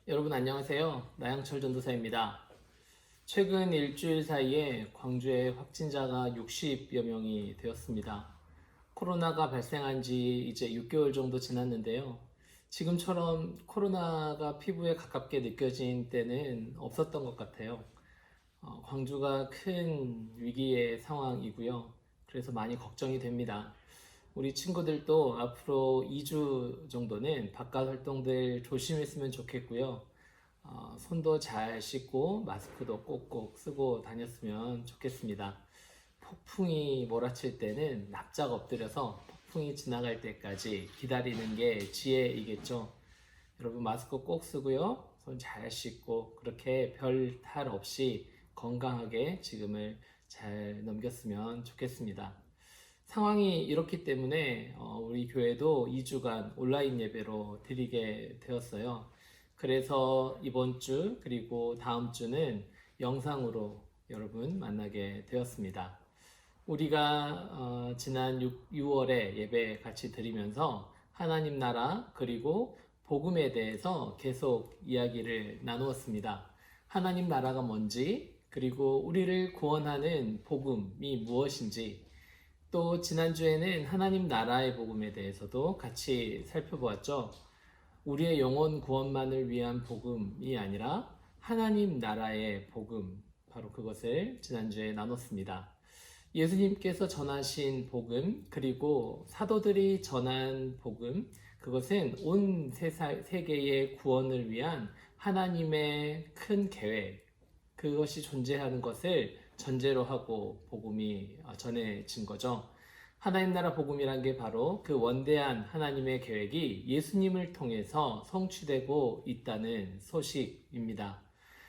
여러분 안녕하세요. 나양철 전도사입니다. 최근 일주일 사이에 광주에 확진자가 60여 명이 되었습니다. 코로나가 발생한 지 이제 6개월 정도 지났는데요. 지금처럼 코로나가 피부에 가깝게 느껴진 때는 없었던 것 같아요. 광주가 큰 위기의 상황이고요. 그래서 많이 걱정이 됩니다. 우리 친구들도 앞으로 2주 정도는 바깥 활동들 조심했으면 좋겠고요. 손도 잘 씻고 마스크도 꼭꼭 쓰고 다녔으면 좋겠습니다. 폭풍이 몰아칠 때는 납작 엎드려서 폭풍이 지나갈 때까지 기다리는 게 지혜이겠죠. 여러분 마스크 꼭 쓰고요. 손 잘 씻고 그렇게 별 탈 없이 건강하게 지금을 잘 넘겼으면 좋겠습니다. 상황이 이렇기 때문에 우리 교회도 2주간 온라인 예배로 드리게 되었어요. 그래서 이번 주 그리고 다음 주는 영상으로 여러분 만나게 되었습니다. 우리가 지난 6월에 예배 같이 드리면서 하나님 나라 그리고 복음에 대해서 계속 이야기를 나누었습니다. 하나님 나라가 뭔지 그리고 우리를 구원하는 복음이 무엇인지 또 지난주에는 하나님 나라의 복음에 대해서도 같이 살펴보았죠. 우리의 영혼 구원만을 위한 복음이 아니라 하나님 나라의 복음, 바로 그것을 지난주에 나눴습니다. 예수님께서 전하신 복음, 그리고 사도들이 전한 복음, 그것은 온 세계의 구원을 위한 하나님의 큰 계획, 그것이 존재하는 것을 전제로 하고 복음이 전해진 거죠. 하나님 나라 복음이란 게 바로 그 원대한 하나님의 계획이 예수님을 통해서 성취되고 있다는 소식입니다.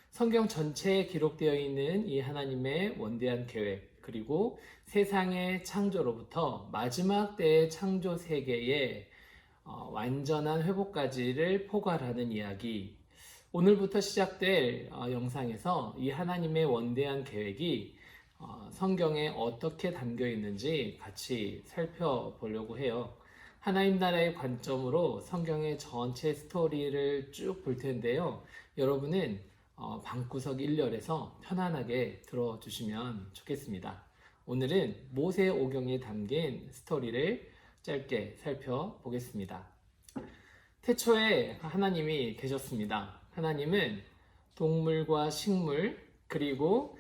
성경 전체에 기록되어 있는 이 하나님의 원대한 계획, 그리고 세상의 창조로부터 마지막 때의 창조 세계의 완전한 회복까지를 포괄하는 이야기, 오늘부터 시작될 영상에서 이 하나님의 원대한 계획이 성경에 어떻게 담겨 있는지 같이 살펴보려고 해요. 하나님 나라의 관점으로 성경의 전체 스토리를 쭉 볼 텐데요. 여러분은 방구석 1열에서 편안하게 들어주시면 좋겠습니다. 오늘은 모세 오경에 담긴 스토리를 짧게 살펴보겠습니다. 태초에 하나님이 계셨습니다. 하나님은 동물과 식물 그리고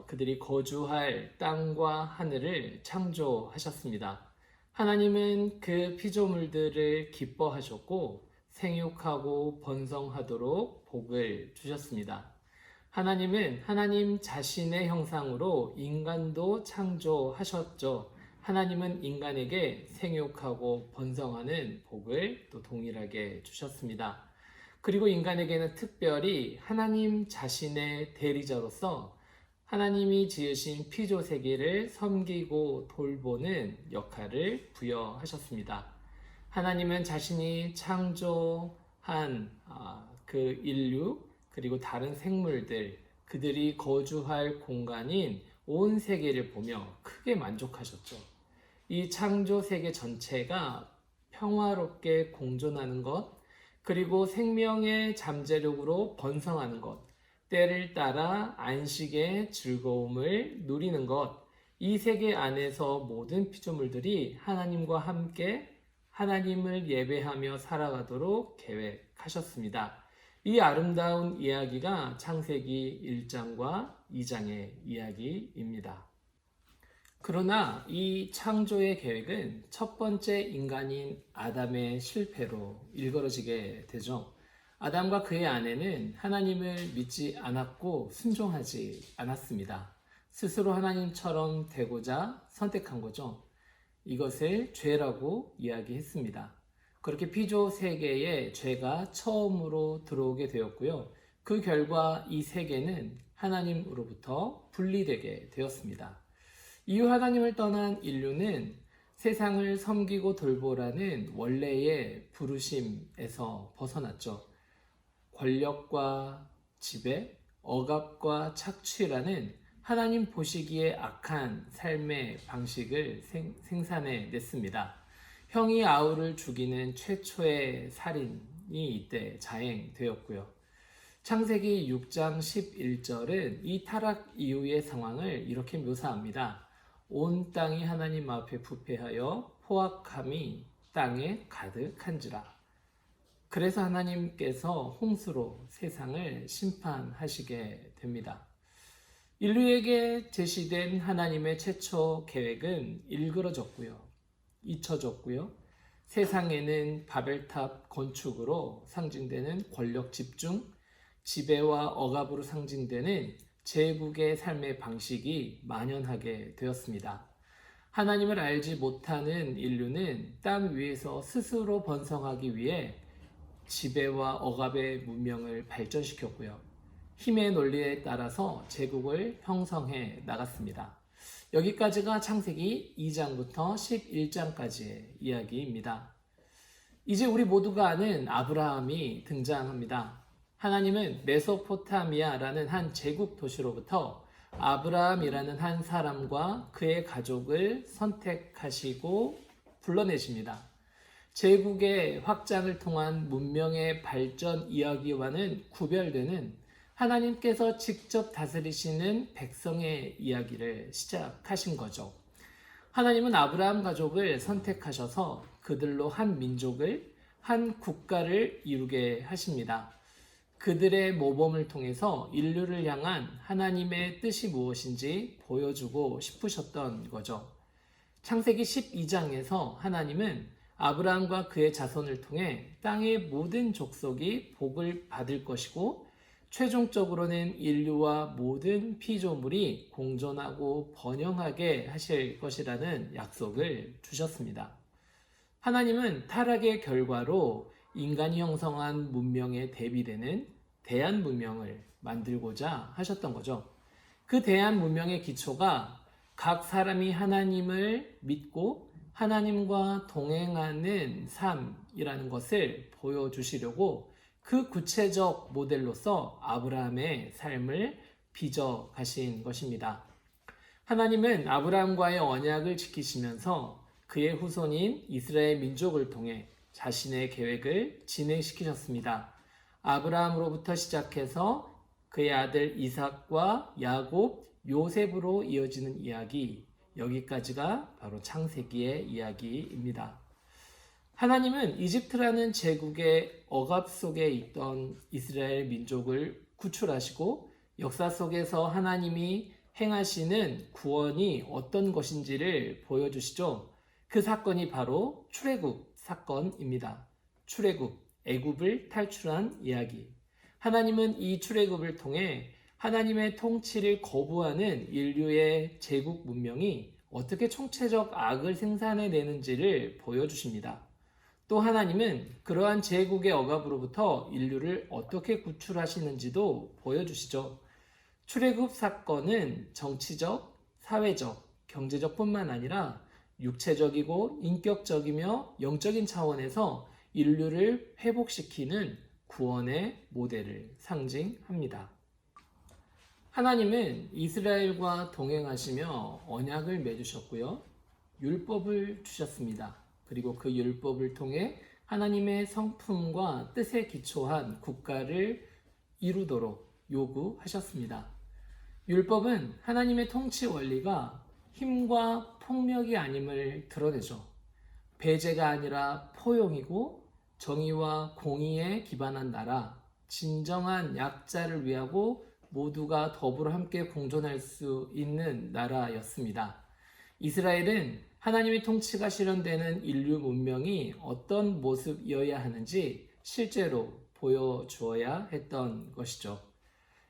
그들이 거주할 땅과 하늘을 창조하셨습니다. 하나님은 그 피조물들을 기뻐하셨고 생육하고 번성하도록 복을 주셨습니다. 하나님은 하나님 자신의 형상으로 인간도 창조하셨죠. 하나님은 인간에게 생육하고 번성하는 복을 또 동일하게 주셨습니다. 그리고 인간에게는 특별히 하나님 자신의 대리자로서 하나님이 지으신 피조 세계를 섬기고 돌보는 역할을 부여하셨습니다. 하나님은 자신이 창조한 그 인류 그리고 다른 생물들 그들이 거주할 공간인 온 세계를 보며 크게 만족하셨죠. 이 창조 세계 전체가 평화롭게 공존하는 것 그리고 생명의 잠재력으로 번성하는 것, 때를 따라 안식의 즐거움을 누리는 것, 이 세계 안에서 모든 피조물들이 하나님과 함께 하나님을 예배하며 살아가도록 계획하셨습니다. 이 아름다운 이야기가 창세기 1장과 2장의 이야기입니다. 그러나 이 창조의 계획은 첫 번째 인간인 아담의 실패로 일그러지게 되죠. 아담과 그의 아내는 하나님을 믿지 않았고 순종하지 않았습니다. 스스로 하나님처럼 되고자 선택한 거죠. 이것을 죄라고 이야기했습니다. 그렇게 피조 세계에 죄가 처음으로 들어오게 되었고요. 그 결과 이 세계는 하나님으로부터 분리되게 되었습니다. 이후 하나님을 떠난 인류는 세상을 섬기고 돌보라는 원래의 부르심에서 벗어났죠. 권력과 지배, 억압과 착취라는 하나님 보시기에 악한 삶의 방식을 생산해 냈습니다. 형이 아우를 죽이는 최초의 살인이 이때 자행되었고요. 창세기 6장 11절은 이 타락 이후의 상황을 이렇게 묘사합니다. 온 땅이 하나님 앞에 부패하여 포악함이 땅에 가득한지라. 그래서 하나님께서 홍수로 세상을 심판하시게 됩니다. 인류에게 제시된 하나님의 최초 계획은 일그러졌고요. 잊혀졌고요. 세상에는 바벨탑 건축으로 상징되는 권력 집중, 지배와 억압으로 상징되는 제국의 삶의 방식이 만연하게 되었습니다. 하나님을 알지 못하는 인류는 땅 위에서 스스로 번성하기 위해 지배와 억압의 문명을 발전시켰고요. 힘의 논리에 따라서 제국을 형성해 나갔습니다. 여기까지가 창세기 2장부터 11장까지의 이야기입니다. 이제 우리 모두가 아는 아브라함이 등장합니다. 하나님은 메소포타미아라는 한 제국 도시로부터 아브라함이라는 한 사람과 그의 가족을 선택하시고 불러내십니다. 제국의 확장을 통한 문명의 발전 이야기와는 구별되는 하나님께서 직접 다스리시는 백성의 이야기를 시작하신 거죠. 하나님은 아브라함 가족을 선택하셔서 그들로 한 민족을, 한 국가를 이루게 하십니다. 그들의 모범을 통해서 인류를 향한 하나님의 뜻이 무엇인지 보여주고 싶으셨던 거죠. 창세기 12장에서 하나님은 아브라함과 그의 자손을 통해 땅의 모든 족속이 복을 받을 것이고 최종적으로는 인류와 모든 피조물이 공존하고 번영하게 하실 것이라는 약속을 주셨습니다. 하나님은 타락의 결과로 인간이 형성한 문명에 대비되는 대한 문명을 만들고자 하셨던 거죠. 그 대한 문명의 기초가 각 사람이 하나님을 믿고 하나님과 동행하는 삶이라는 것을 보여주시려고 그 구체적 모델로서 아브라함의 삶을 빚어 가신 것입니다. 하나님은 아브라함과의 언약을 지키시면서 그의 후손인 이스라엘 민족을 통해 자신의 계획을 진행시키셨습니다. 아브라함으로부터 시작해서 그의 아들 이삭과 야곱, 요셉으로 이어지는 이야기, 여기까지가 바로 창세기의 이야기입니다. 하나님은 이집트라는 제국의 억압 속에 있던 이스라엘 민족을 구출하시고 역사 속에서 하나님이 행하시는 구원이 어떤 것인지를 보여주시죠. 그 사건이 바로 출애굽 사건입니다. 출애굽, 애굽을 탈출한 이야기. 하나님은 이 출애굽을 통해 하나님의 통치를 거부하는 인류의 제국 문명이 어떻게 총체적 악을 생산해내는지를 보여주십니다. 또 하나님은 그러한 제국의 억압으로부터 인류를 어떻게 구출하시는지도 보여주시죠. 출애굽 사건은 정치적, 사회적, 경제적 뿐만 아니라 육체적이고 인격적이며 영적인 차원에서 인류를 회복시키는 구원의 모델을 상징합니다. 하나님은 이스라엘과 동행하시며 언약을 맺으셨고요. 율법을 주셨습니다. 그리고 그 율법을 통해 하나님의 성품과 뜻에 기초한 국가를 이루도록 요구하셨습니다. 율법은 하나님의 통치 원리가 힘과 폭력이 아님을 드러내죠. 배제가 아니라 포용이고 정의와 공의에 기반한 나라, 진정한 약자를 위하고 모두가 더불어 함께 공존할 수 있는 나라였습니다. 이스라엘은 하나님의 통치가 실현되는 인류 문명이 어떤 모습이어야 하는지 실제로 보여주어야 했던 것이죠.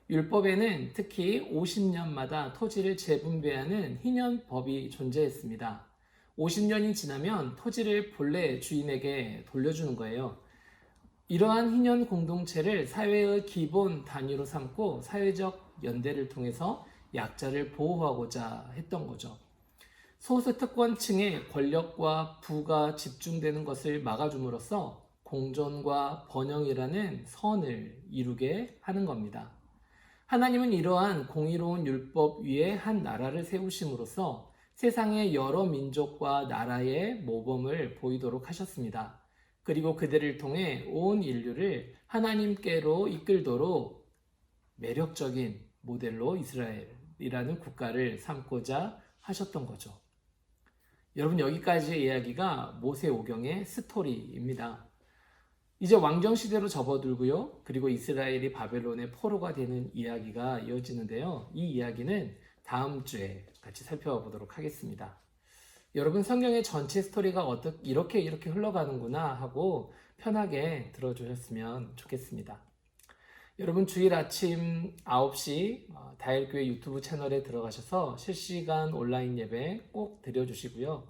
율법에는 특히 50년마다 토지를 재분배하는 희년법이 존재했습니다. 50년이 지나면 토지를 본래 주인에게 돌려주는 거예요. 이러한 희년 공동체를 사회의 기본 단위로 삼고 사회적 연대를 통해서 약자를 보호하고자 했던 거죠. 소수 특권층의 권력과 부가 집중되는 것을 막아줌으로써 공존과 번영이라는 선을 이루게 하는 겁니다. 하나님은 이러한 공의로운 율법 위에 한 나라를 세우심으로써 세상의 여러 민족과 나라의 모범을 보이도록 하셨습니다. 그리고 그들을 통해 온 인류를 하나님께로 이끌도록 매력적인 모델로 이스라엘이라는 국가를 삼고자 하셨던 거죠. 여러분, 여기까지의 이야기가 모세오경의 스토리입니다. 이제 왕정시대로 접어들고요. 그리고 이스라엘이 바벨론의 포로가 되는 이야기가 이어지는데요. 이 이야기는 다음 주에 같이 살펴보도록 하겠습니다. 여러분, 성경의 전체 스토리가 이렇게 흘러가는구나 하고 편하게 들어주셨으면 좋겠습니다. 여러분, 주일 아침 9시 다일교회 유튜브 채널에 들어가셔서 실시간 온라인 예배 꼭 드려주시고요.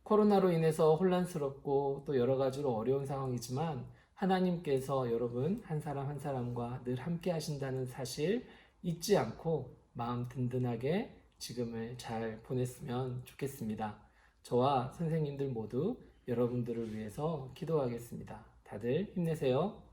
코로나로 인해서 혼란스럽고 또 여러 가지로 어려운 상황이지만 하나님께서 여러분 한 사람 한 사람과 늘 함께 하신다는 사실 잊지 않고 마음 든든하게 지금을 잘 보냈으면 좋겠습니다. 저와 선생님들 모두 여러분들을 위해서 기도하겠습니다. 다들 힘내세요.